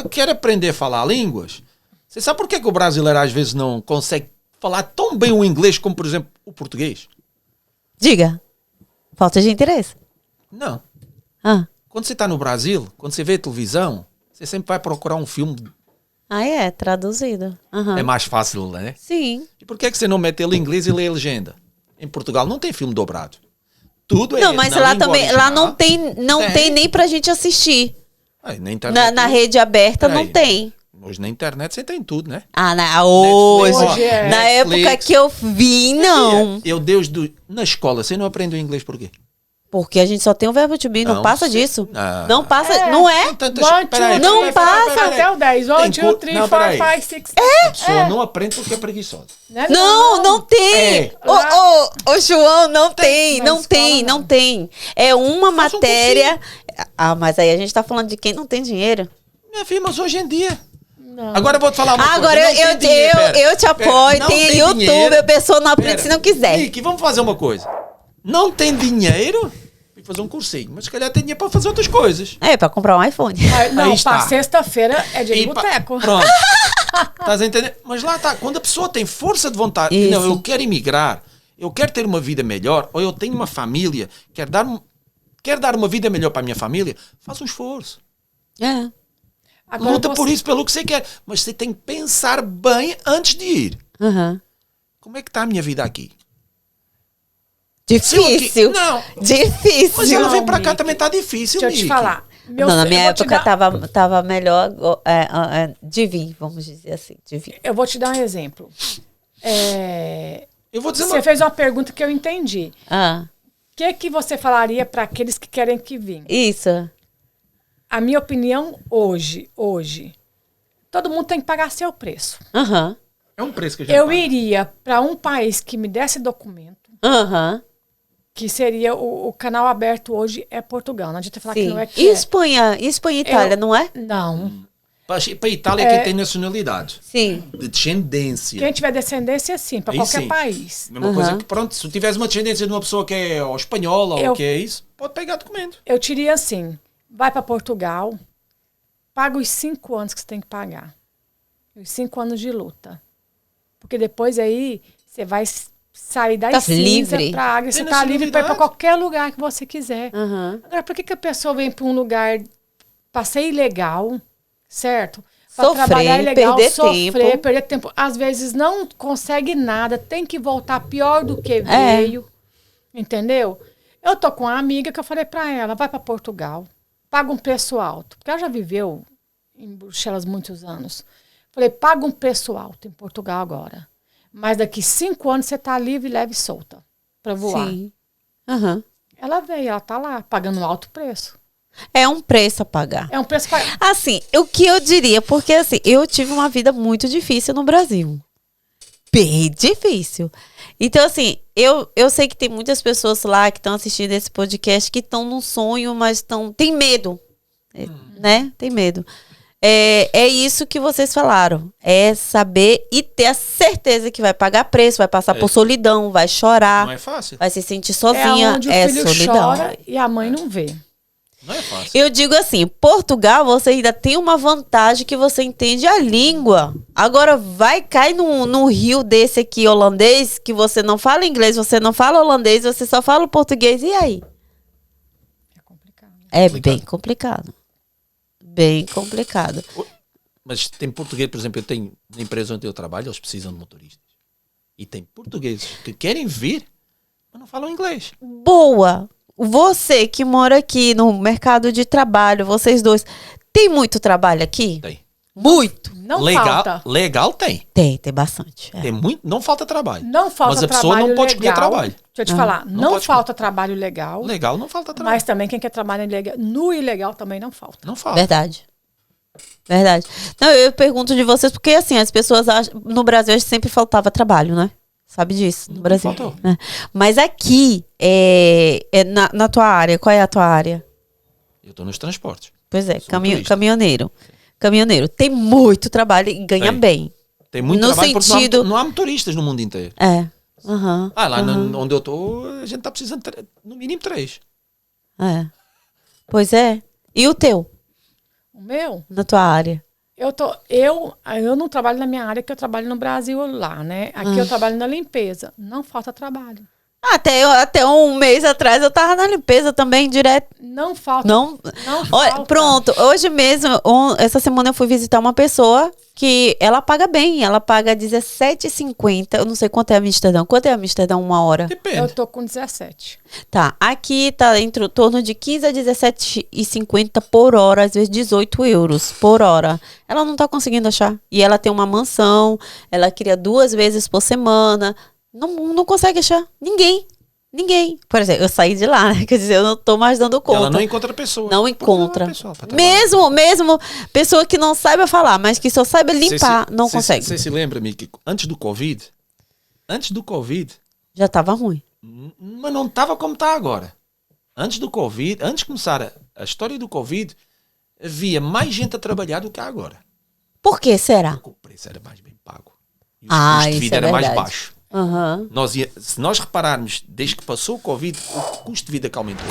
quer aprender a falar línguas? Você sabe por que o brasileiro às vezes não consegue falar tão bem o inglês como, por exemplo, o português? Diga. Falta de interesse. Não. Quando você está no Brasil, quando você vê a televisão, você sempre vai procurar um filme. Traduzido. É mais fácil, né? Sim. E por que você não mete ele em inglês e lê a legenda? Em Portugal não tem filme dobrado. Tudo não, mas lá também, lá não tem nem pra gente assistir. Na internet. Na rede aberta não tem. Hoje na internet você tem tudo, né? Hoje. Na época que eu vi, não. Na escola, você não aprendeu inglês por quê? Porque a gente só tem o verbo to be, não passa disso. Ah. Não passa, não é? Não passa. Até o 10. 1, 2, 3, 4, 5, 6. A pessoa não aprende porque é preguiçosa. Não tem. Ô, João, não tem. É uma matéria. Mas aí a gente tá falando de quem não tem dinheiro. Minha filha, mas hoje em dia... Não. Agora eu vou te falar uma coisa. Agora eu te apoio. Tem YouTube, dinheiro. a pessoa não aprende se não quiser. Nick, vamos fazer uma coisa. Não tem dinheiro... fazer um cursinho, mas se calhar tem dinheiro para fazer outras coisas. Para comprar um iPhone. Não, para sexta-feira é de boteco. Pronto. Estás a entender? Mas lá está, quando a pessoa tem força de vontade, Isso. não, eu quero emigrar, eu quero ter uma vida melhor, ou eu tenho uma família, quero dar uma vida melhor para a minha família, faz um esforço. Agora luta por isso, pelo que você quer. Mas você tem que pensar bem antes de ir. Como é que está a minha vida aqui? Difícil. Não. Difícil. Mas ela vem para cá também está difícil, Deixa eu te falar. Na minha época tava melhor de vir, vamos dizer assim. De vir. Eu vou te dar um exemplo. Eu vou dizer você fez uma pergunta que eu entendi. O que você falaria para aqueles que querem que vinham? Isso. A minha opinião hoje, todo mundo tem que pagar seu preço. É um preço que a gente eu paga. iria para um país que me desse documento, que seria o canal aberto hoje é Portugal. Não adianta falar que não é que Espanha e Itália, não é? Não. Para a Itália quem tem nacionalidade. Sim. De descendência. Quem tiver descendência, sim, para qualquer país. Mesma coisa que, pronto, se tu tiveres uma descendência de uma pessoa que é ou espanhola ou que é isso, pode pegar documento. Eu diria assim, vai para Portugal, paga os 5 anos que você tem que pagar. Os 5 anos de luta. Porque depois aí você vai sair da cinza para a água, você está livre para ir para qualquer lugar que você quiser. Agora, por que a pessoa vem para um lugar para ser ilegal, certo? Para trabalhar ilegal, perder tempo. Às vezes não consegue nada, tem que voltar pior do que veio. Entendeu? Eu tô com uma amiga que eu falei para ela, vai para Portugal, paga um preço alto. Porque ela já viveu em Bruxelas muitos anos. Falei, paga um preço alto em Portugal agora. Mas daqui 5 anos você tá livre, leve e solta para voar. Sim. Ela veio, ela tá lá, pagando um alto preço. É um preço a pagar. É um preço a pagar. Assim, o que eu diria, porque assim, eu tive uma vida muito difícil no Brasil. Bem difícil. Então, assim, eu sei que tem muitas pessoas lá que estão assistindo esse podcast que estão num sonho, mas tem medo. Né? Tem medo. É isso que vocês falaram. É saber e ter a certeza que vai pagar preço, vai passar por solidão, vai chorar. Não é fácil. Vai se sentir sozinha. É onde o filho solidão. chora e a mãe não vê. Não é fácil. Eu digo assim, Portugal, você ainda tem uma vantagem que você entende a língua. Agora, vai cair num rio desse aqui, holandês, que você não fala inglês, você não fala holandês, você só fala português, e aí? É complicado. É bem complicado. Bem complicado. Mas tem português, por exemplo, eu tenho na empresa onde eu trabalho, eles precisam de motoristas. E tem portugueses que querem vir, mas não falam inglês. Boa! Você que mora aqui no mercado de trabalho, vocês dois, tem muito trabalho aqui? Tem. Muito! Não legal, falta. Legal tem. Tem bastante. Tem muito, não falta trabalho. Não falta mas a pessoa trabalho não pode escolher legal. trabalho. Deixa eu te falar, Não não pode falta trabalho legal. Legal não falta trabalho. Mas também quem quer trabalhar ilegal, no ilegal também não falta. Não falta. Verdade. Não, eu pergunto de vocês porque, assim, as pessoas acham, no Brasil sempre faltava trabalho, né? Sabe disso, no Brasil. Faltou. Né? Mas aqui, na tua área, qual é a tua área? Eu estou nos transportes. Pois é, Sou motorista. caminhoneiro. Tem muito trabalho e ganha bem. Tem muito No trabalho sentido- porque não há motoristas no mundo inteiro. Lá onde eu estou, a gente está precisando no mínimo 3. Pois é. E o teu, O meu, na tua área? eu não trabalho na minha área, que eu trabalho no Brasil lá, né? Aqui eu trabalho na limpeza. Não falta trabalho. Até um mês atrás eu tava na limpeza também, direto. Não falta. Não. Olha, falta. pronto, hoje mesmo, essa semana eu fui visitar uma pessoa que ela paga bem, ela paga R$17,50. Eu não sei quanto é Amsterdã. Quanto é Amsterdã uma hora? Depende. Eu tô com 17. Tá, aqui tá entre o torno de 15 a R$17,50 por hora, às vezes 18 euros por hora. Ela não tá conseguindo achar. E ela tem uma mansão, ela cria 2 vezes por semana. Não consegue achar ninguém. Ninguém. Por exemplo, eu saí de lá, né? Quer dizer, eu não tô mais dando conta. Ela não encontra pessoa. Não encontra. Pessoa pra trabalhar. Mesmo pessoa que não saiba falar, mas que só saiba limpar, não consegue. Você se lembra, Miki, antes do Covid, Já tava ruim. mas não estava como está agora. Antes do Covid, antes de começar a história do Covid, havia mais gente a trabalhar do que há agora. Por que será? Porque o preço era mais bem pago. E o custo de isso vida é era mais verdade. baixo. Uhum. Se nós repararmos, desde que passou o Covid, o custo de vida que aumentou.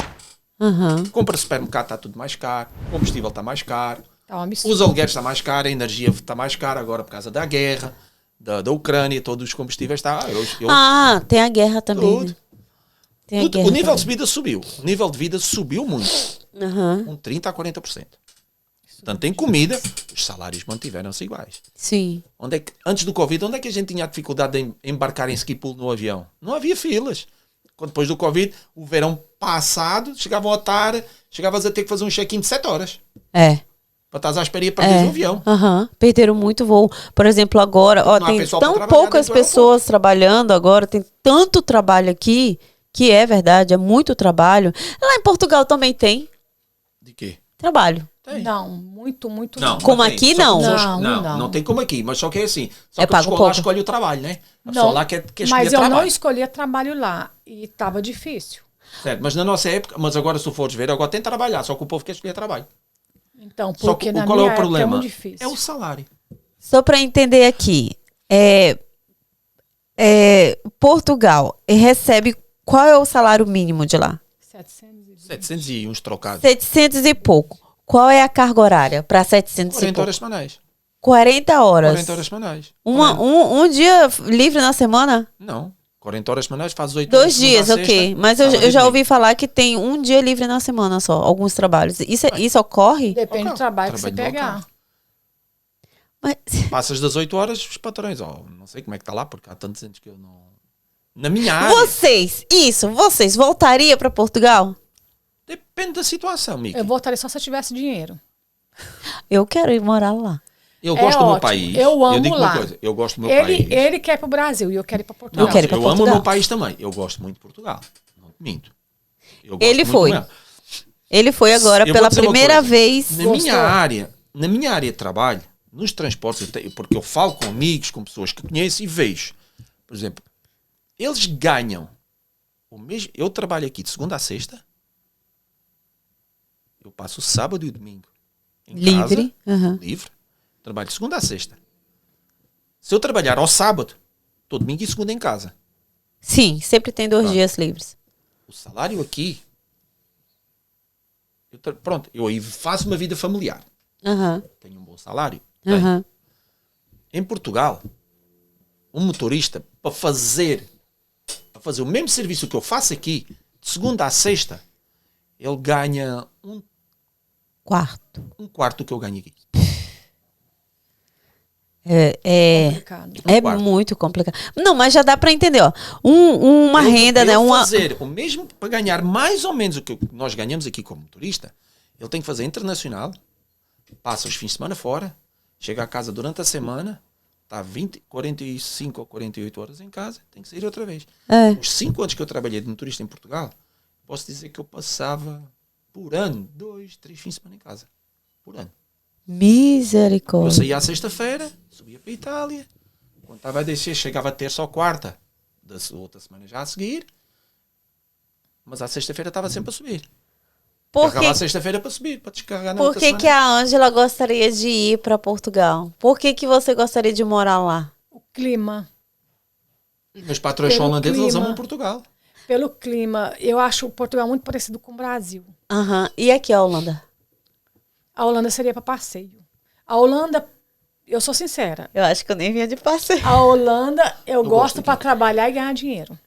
Uhum. Compra supermercado, está tudo mais caro, o combustível está mais caro, Tá um absurdo. os aluguéis estão mais caros, a energia está mais cara agora por causa da guerra, da Ucrânia, todos os combustíveis estão. Tem a guerra também. Tudo. Né? Tem a guerra O nível também. de vida subiu. O nível de vida subiu muito. Uhum. Com 30% a 40%. Portanto, em comida, os salários mantiveram-se iguais. Sim. Antes do Covid, onde é que a gente tinha a dificuldade de embarcar em ski pool no avião? Não havia filas. Depois do Covid, o verão passado, chegavas a ter que fazer um check-in de 7 horas. É. Para estás à espera e perderes o avião. Uhum. Perderam muito voo. Por exemplo, agora, Não há tem pessoal pra tão trabalhar poucas dentro do pessoas trabalhando agora, tem tanto trabalho aqui, que é verdade, é muito trabalho. Lá em Portugal também tem De quê? trabalho. Tem. Não, muito Não, Como tem. aqui, Só não. que Não, não, não. não tem como aqui, mas só que é assim. Só É que pago a pessoa lá pouco. escolhe o trabalho, né? A Não, pessoa lá quer escolher mas eu trabalho. não escolhia trabalho lá e estava difícil. Certo, mas na nossa época, mas agora se tu fores ver, agora tem que trabalhar, só que o povo quer escolher trabalho. Então, Só que porque na qual minha é o época é problema? muito difícil. É o salário. Só para entender aqui, Portugal recebe, qual é o salário mínimo de lá? 700 e uns trocados. 700 e pouco. Qual é a carga horária para 700 e 40 pouco? horas semanais. 40 horas. 40 horas semanais. Um dia livre na semana? Não. 40 horas semanais, fazes 8 horas. 2 dias, segunda a ok. sexta, Mas sábado eu e já domingo. ouvi falar que tem um dia livre na semana só, alguns trabalhos. Isso ocorre? Depende do trabalho que você Trabalho pegar. local. Mas, Passas das 8 horas, os patrões, não sei como é que está lá, porque há tantos anos que eu não... Na minha área, vocês voltariam para Portugal? depende da situação, Miki. Eu voltaria só se eu tivesse dinheiro. Eu quero ir morar lá. Eu gosto do meu ótimo. país. Eu amo digo lá. uma coisa, eu gosto do meu país. Ele quer ir para o Brasil e eu quero ir para Portugal. Eu quero ir pra eu amo o Portugal. meu país também. Eu gosto muito de Portugal. Não te minto. Eu gosto Ele muito foi. mesmo. Ele foi agora Eu vou pela dizer uma primeira coisa. vez. Na minha área de trabalho, nos transportes, porque eu falo com amigos, com pessoas que conheço e vejo. Por exemplo, eles ganham o mesmo. Eu trabalho aqui de segunda a sexta. Eu passo o sábado e o domingo em Livre. casa, Uhum. livre. Trabalho de segunda a sexta. Se eu trabalhar ao sábado, estou domingo e segunda em casa. Sim, sempre tem 2 Pronto. dias livres. O salário aqui. Pronto, eu aí faço uma vida familiar. Uhum. Tenho um bom salário. Tenho. Uhum. Em Portugal, um motorista, para fazer o mesmo serviço que eu faço aqui, de segunda a sexta, ele ganha um quarto do que eu ganho aqui. Complicado. É quarto. muito complicado. Não, mas já dá para entender, ó. Uma renda, né? Fazer o mesmo, para ganhar mais ou menos o que nós ganhamos aqui como motorista, ele tem que fazer internacional, passa os fins de semana fora, chega a casa durante a semana, está 45 ou 48 horas em casa, tem que sair outra vez. Os 5 anos que eu trabalhei de motorista em Portugal, posso dizer que eu passava por ano 2, 3 fins de semana em casa. Por ano. Eu Misericórdia. saía à sexta-feira, subia para a Itália. Quando estava a descer, chegava a terça ou quarta da outra semana já a seguir. Mas à sexta-feira estava sempre a subir. Por Carregava à que, sexta-feira para subir, para descarregar na por outra que, semana. que a Ângela gostaria de ir para Portugal? Por que, que você gostaria de morar lá? O clima. Os meus patrões são Pelo holandeses, eles clima. amam Portugal. Pelo clima, eu acho Portugal muito parecido com o Brasil. Aham. E aqui a Holanda? A Holanda seria para passeio. A Holanda, eu sou sincera, Eu acho que eu nem vinha de passeio. a Holanda eu gosto gosto para aqui. trabalhar e ganhar dinheiro.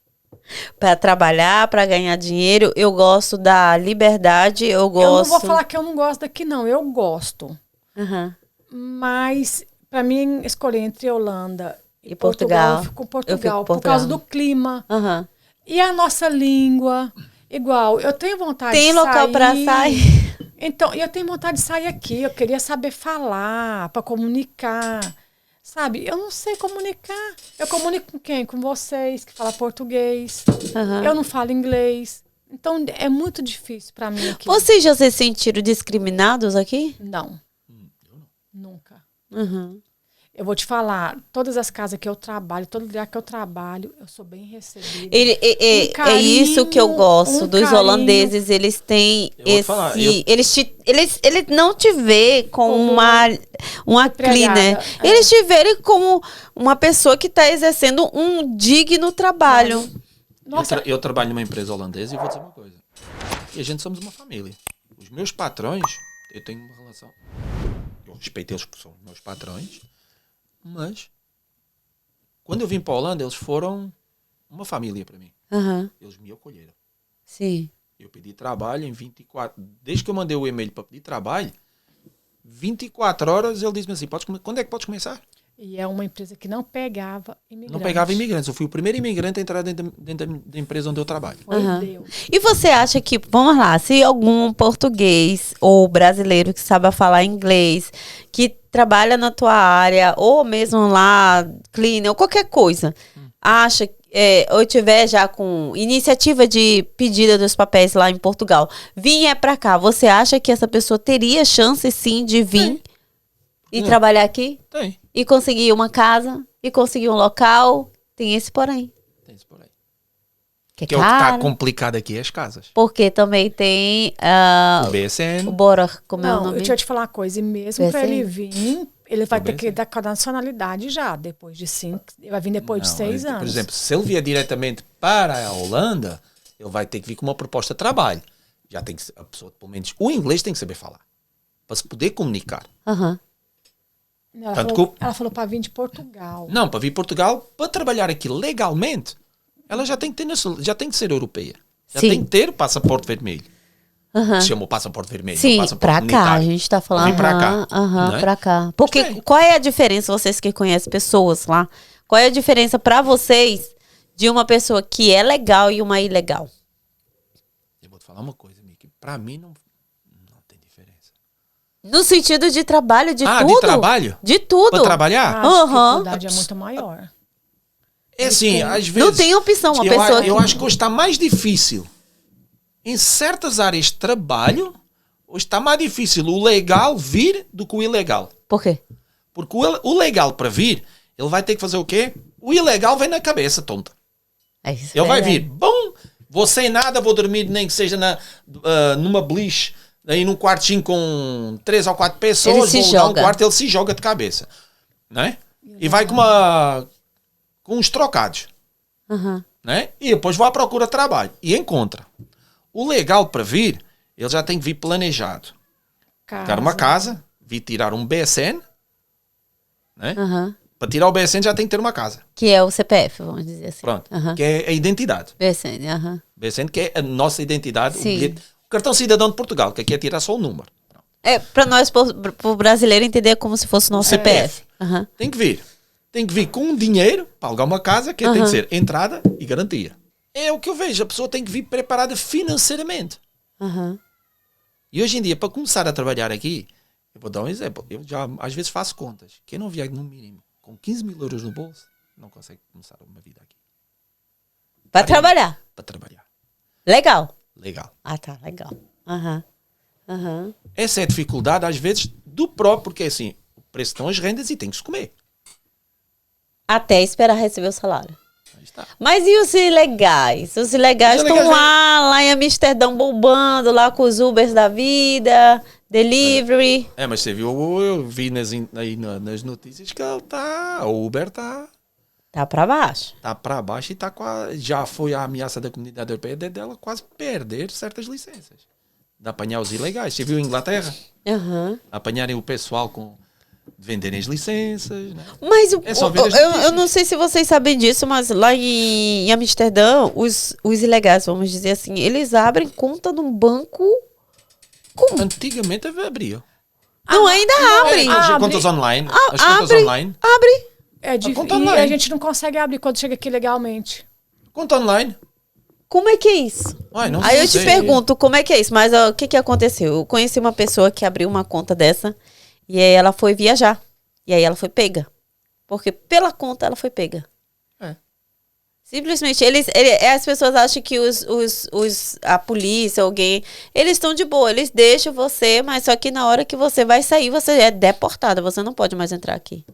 Para trabalhar, para ganhar dinheiro, eu gosto da liberdade, eu gosto. Eu não vou falar que eu não gosto daqui, não. Eu gosto. Aham. Mas, para mim, escolher entre Holanda E Portugal. eu fico com Eu Portugal. fico com Por causa Portugal. do clima. Aham. E a nossa língua. Igual, eu tenho vontade Tem de local sair. para sair? Então, eu tenho vontade de sair aqui. Eu queria saber falar, para comunicar. Sabe, eu não sei comunicar. Eu comunico com quem? Com vocês, que falam português. Aham. Eu não falo inglês. Então, é muito difícil para mim aqui. Vocês já se sentiram discriminados aqui? Não. Nunca. Uhum. Eu vou te falar, todas as casas que eu trabalho, todo lugar que eu trabalho, eu sou bem recebida. É carinho, isso que eu gosto dos carinho. holandeses. Eles têm Eu vou te falar, eles não te vê como Como uma empregada, cleaner. é. Eles te verem como uma pessoa que está exercendo um digno trabalho. Nossa, Eu trabalho numa empresa holandesa e vou dizer uma coisa. E a gente somos uma família. Os meus patrões, eu tenho uma relação. Eu respeito eles que são meus patrões. Mas, quando eu vim para a Holanda, eles foram uma família para mim. Aham, Eles me acolheram. sim. Eu pedi trabalho em 24... Desde que eu mandei o e-mail para pedir trabalho, 24 horas ele disse-me assim, quando é que podes começar? e é uma empresa que não pegava imigrantes. Não pegava imigrantes. Eu fui o primeiro imigrante a entrar dentro da empresa onde eu trabalho. Foi Aham. Deus. E você acha que, vamos lá, se algum português ou brasileiro que saiba falar inglês, que trabalha na tua área, ou mesmo lá, cleaner, ou qualquer coisa, acha, ou tiver já com iniciativa de pedida dos papéis lá em Portugal, vier pra cá, você acha que essa pessoa teria chance sim de vir e trabalhar aqui? Tem. E conseguir uma casa? E conseguir um local? Tem esse porém. Tem isso por aí. Que é Que é o que está caro, complicado aqui, é as casas. porque também tem O BSN. o Bora, como é o Não, nome? deixa eu te falar uma coisa. E mesmo para BSN? ele vir, ele vai O ter que BSN. dar com a nacionalidade já, depois de 5. Ele vai vir depois de Não, 6 ele- anos. Por exemplo, se ele vier diretamente para a Holanda, ele vai ter que vir com uma proposta de trabalho. Já tem que a pessoa, pelo menos, o inglês tem que saber falar. Para se poder comunicar. Aham. Ela Tanto falou, que ela falou para vir de Portugal. Não, para vir Portugal, para trabalhar aqui legalmente, ela já tem que já tem que ser europeia. Já Sim. tem que ter passaporte vermelho. Aham. Se chama o passaporte vermelho. Sim, o passaporte pra cá, a humanitário. gente tá falando. Vem pra cá, Aham, aham, não é? pra cá. Porque Sim. qual é a diferença, vocês que conhecem pessoas lá, qual é a diferença pra vocês de uma pessoa que é legal e uma ilegal? Eu vou te falar uma coisa, Miki. Para mim não tem diferença. No sentido de trabalho, de Ah, tudo? de trabalho? De tudo. Para trabalhar? A Aham. dificuldade é muito maior. É assim, às vezes... Não tem opção, uma eu, pessoa eu que... acho que hoje está mais difícil em certas áreas de trabalho, hoje está mais difícil o legal vir do que o ilegal. Por quê? Porque o legal para vir, ele vai ter que fazer o quê? O ilegal vem na cabeça, tonta. É isso, Ele vai verdade. vir, bom, vou sem nada, vou dormir nem que seja numa beliche, aí num quartinho com 3 ou 4 pessoas, Ele se vou alugar joga. um quarto, ele se joga de cabeça. Não é? E vai com uns trocados. Aham. Né? E depois vai à procura de trabalho. E encontra. O legal para vir, ele já tem que vir planejado. Tirar uma casa, vir tirar um BSN, né? Aham. Para tirar o BSN já tem que ter uma casa. Que é o CPF, vamos dizer assim. Pronto. Aham. Que é a identidade. BSN, aham. BSN que é a nossa identidade, o Sim. bilhete. O cartão cidadão de Portugal, que aqui é tirar só o número. Pronto. É, pra nós, pro brasileiro, entender como se fosse o nosso CPF. Aham. Tem que vir. Tem que vir com dinheiro para alugar uma casa, que tem que ser entrada e garantia. É o que eu vejo. A pessoa tem que vir preparada financeiramente. Aham. E hoje em dia, para começar a trabalhar aqui, eu vou dar um exemplo. Eu já às vezes faço contas. Quem não vier no mínimo com 15 mil euros no bolso, não consegue começar uma vida aqui. Pra trabalhar. Para trabalhar. Legal. Legal. Ah, tá, legal. Aham. Aham. Essa é a dificuldade, às vezes, do próprio, porque assim, o preço estão as rendas e tem que se comer. Até esperar receber o salário. Aí está. Mas e os ilegais? Os ilegais Os estão ilegais lá em Amsterdão bombando, lá com os Ubers da vida, delivery. É, mas você viu, eu vi nas notícias que ele tá, o Uber tá Tá pra baixo. para baixo e tá quase, já foi a ameaça da comunidade europeia dela quase perder certas licenças. De apanhar os ilegais. Você viu a Inglaterra? Aham. Apanharem o pessoal de venderem as licenças, né? Mas É só ver as eu notícias. não sei se vocês sabem disso, mas lá em Amsterdã, os ilegais, vamos dizer assim, eles abrem conta num banco. Antigamente abriam. Não, ainda abrem. As Abre. contas online. As contas Abre. online. Abre. É difícil. conta E online. a gente não consegue abrir quando chega aqui legalmente. Conta online. Como é que é isso? Uai, não Aí eu te sei. pergunto, como é que é isso? Mas ó, o que aconteceu? Eu conheci uma pessoa que abriu uma conta dessa e aí ela foi viajar. E aí ela foi pega. Porque pela conta ela foi pega. É. Simplesmente, as pessoas acham que a polícia, alguém, eles estão de boa, eles deixam você, mas só que na hora que você vai sair, você é deportada, você não pode mais entrar aqui.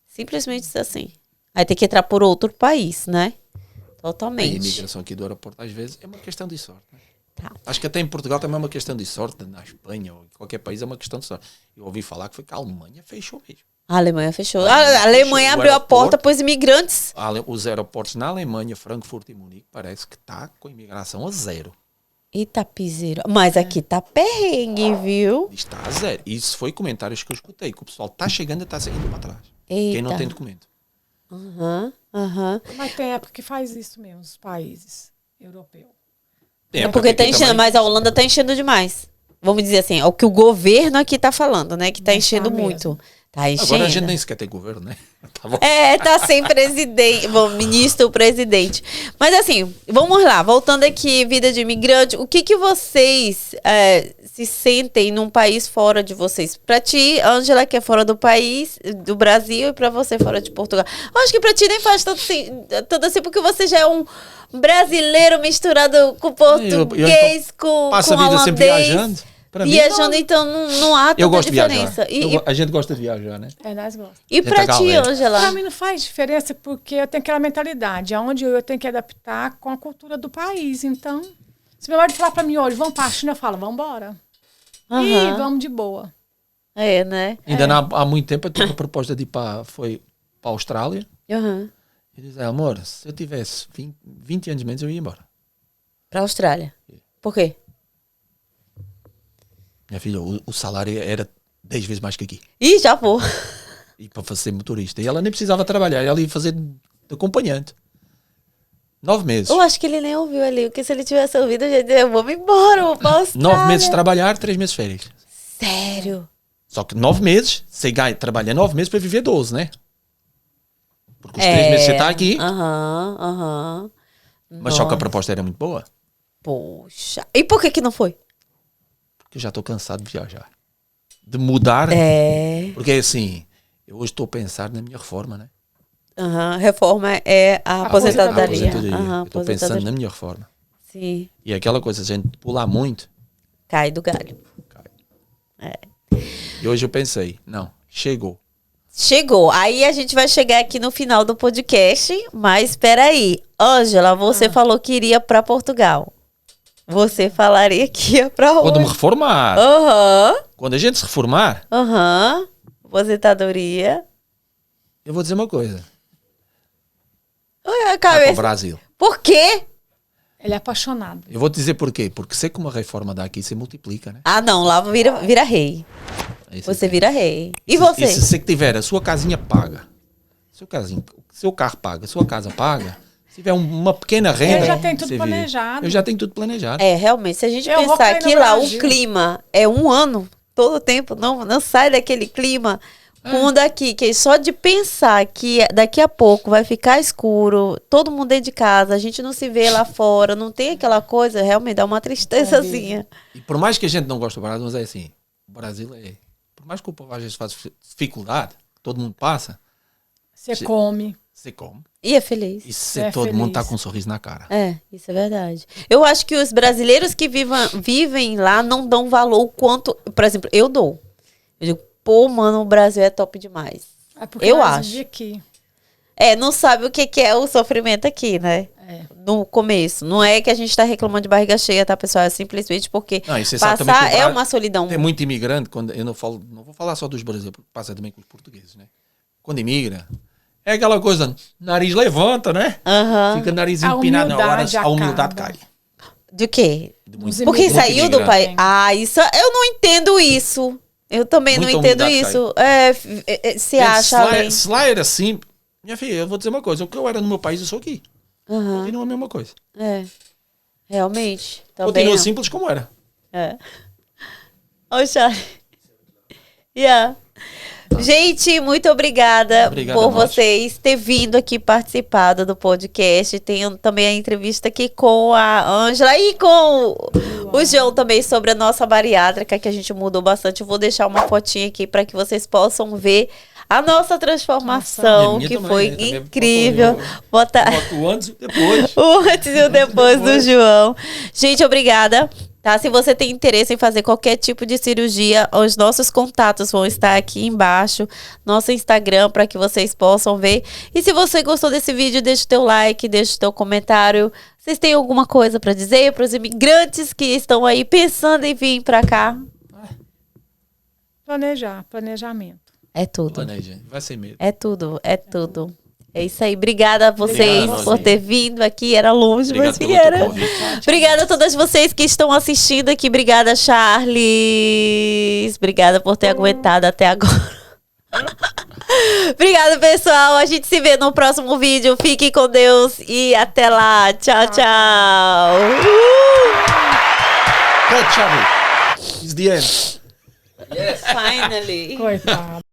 Simplesmente assim. Aí tem que entrar por outro país, né? Totalmente. A imigração aqui do aeroporto, às vezes, é uma questão de sorte. Né? Tá. Acho que até em Portugal também é uma questão de sorte, na Espanha ou em qualquer país é uma questão de sorte. Eu ouvi falar que foi que a Alemanha fechou mesmo. A Alemanha fechou. A Alemanha abriu a porta para os imigrantes. Os aeroportos na Alemanha, Frankfurt e Munique, parece que está com a imigração a zero. Eita, piseiro. Mas aqui tá perrengue, viu? Está a zero. Isso foi comentários que eu escutei, que o pessoal está chegando e está saindo para trás. Eita. Quem não tem documento. Mas tem época que faz isso mesmo, os países europeus. É porque tá enchendo, mas a Holanda tá enchendo demais. Vamos dizer assim, é o que o governo aqui tá falando, né? Que tá enchendo muito. Tá enchendo. Agora a gente nem sequer tem governo, né? Tá bom. Tá sem presidente. Bom, ministro, presidente. Mas assim, vamos lá. Voltando aqui, vida de imigrante. O que vocês se sentem num país fora de vocês? Pra ti, Ângela, que é fora do país, do Brasil, e pra você fora de Portugal. Eu acho que pra ti nem faz tanto assim, porque você já é um brasileiro misturado com português, com holandês. Passa a vida sempre viajando. Viajando, então não há tanta diferença. A gente gosta de viajar, né? Nós gostamos. E pra ti, Ângela? Pra mim não faz diferença, porque eu tenho aquela mentalidade, aonde eu tenho que adaptar com a cultura do país. Então, se meu marido falar pra mim hoje, vamos pra China, eu falo, vamos embora. E vamos de boa. É, né? Ainda há muito tempo eu tive a proposta de ir para a Austrália. E dizer, amor, se eu tivesse 20 anos menos, eu ia embora. Pra Austrália? Por quê? Minha filha, o salário era 10 vezes mais que aqui. Ih, já vou. E para fazer motorista. E ela nem precisava trabalhar, ela ia fazer de acompanhante. 9 meses. Eu acho que ele nem ouviu ali, porque se ele tivesse ouvido, eu ia dizer, eu vou me embora, eu vou pra Austrália. 9 meses trabalhar, 3 meses férias. Sério? Só que 9 meses, você trabalha 9 meses para viver 12, né? Porque os 3 meses você está aqui. Mas só que a proposta era muito boa. Poxa. E por que não foi? Porque eu já estou cansado de viajar. De mudar. Porque assim, eu hoje estou a pensar na minha reforma, né? Reforma é a aposentadoria. Estou pensando na minha reforma. Sim. E aquela coisa, se a gente pular muito... Cai do galho. E hoje eu pensei, não, chegou. Chegou. Aí a gente vai chegar aqui no final do podcast, mas espera aí. Ângela, você falou que iria para Portugal. Você falaria que ia pra onde? Quando me reformar. Quando a gente se reformar. Aposentadoria. Eu vou dizer uma coisa. Vai para o Brasil. Por quê? Ele é apaixonado. Eu vou te dizer por quê. Porque sei que uma reforma daqui se multiplica, né? Ah, não. Lá vira rei. Você vira rei. E você? E se você tiver a sua casinha paga, seu carro paga, sua casa paga... Se tiver uma pequena renda... Eu já tenho tudo planejado. Eu já tenho tudo planejado. Realmente, se a gente pensar que lá o clima é um ano, todo o tempo, não sai daquele clima, como daqui, que só de pensar que daqui a pouco vai ficar escuro, todo mundo dentro de casa, a gente não se vê lá fora, não tem aquela coisa, realmente dá uma tristezazinha. E por mais que a gente não goste do Brasil, mas é assim, o Brasil é... Por mais que o povo às vezes faça dificuldade, todo mundo passa... Você come. Você come. E é feliz. E todo mundo tá com um sorriso na cara. Isso é verdade. Eu acho que os brasileiros que vivem lá não dão valor o quanto... Por exemplo, eu dou. Eu digo, pô, mano, o Brasil é top demais. Eu acho. Aqui. Não sabe o que é o sofrimento aqui, né? No começo. Não é que a gente tá reclamando de barriga cheia, tá, pessoal? É simplesmente porque passar é uma solidão. Tem muito imigrante, quando eu não vou falar só dos brasileiros, passa também com os portugueses, né? Quando imigra... É aquela coisa, nariz levanta, né? Fica nariz empinado na hora, a humildade cai. De quê? Porque saiu do país. Isso, eu não entendo isso. Eu também não entendo isso. Se acha além. Se lá era assim, minha filha, eu vou dizer uma coisa. O que eu era no meu país, eu sou aqui. Continua a mesma coisa. Realmente. Continua simples como era. Charlie. Gente, muito obrigada por vocês ter vindo aqui participado do podcast. Tem também a entrevista aqui com a Ângela e com o João também sobre a nossa bariátrica, que a gente mudou bastante. Eu vou deixar uma fotinha aqui para que vocês possam ver a nossa transformação, Minha que também, foi né? Também incrível. Bota o antes e o depois. O antes e o depois do João. Gente, obrigada. Tá? Se você tem interesse em fazer qualquer tipo de cirurgia, os nossos contatos vão estar aqui embaixo, nosso Instagram, para que vocês possam ver. E se você gostou desse vídeo, deixa o teu like, deixa o teu comentário. Vocês têm alguma coisa para dizer para os imigrantes que estão aí pensando em vir para cá? Planejamento. É tudo. Planeja, vai sem medo. É tudo, é tudo. É isso aí. Obrigada a vocês Obrigado, por ter vindo aqui. Era longe, Obrigado mas pelo vieram. teu convite. Obrigada a todas vocês que estão assistindo aqui. Obrigada, Charles. Obrigada por ter aguentado até agora. Obrigada, pessoal. A gente se vê no próximo vídeo. Fiquem com Deus e até lá. Tchau, tchau. Cut, Charlie. It's the end. Finally. Coitado.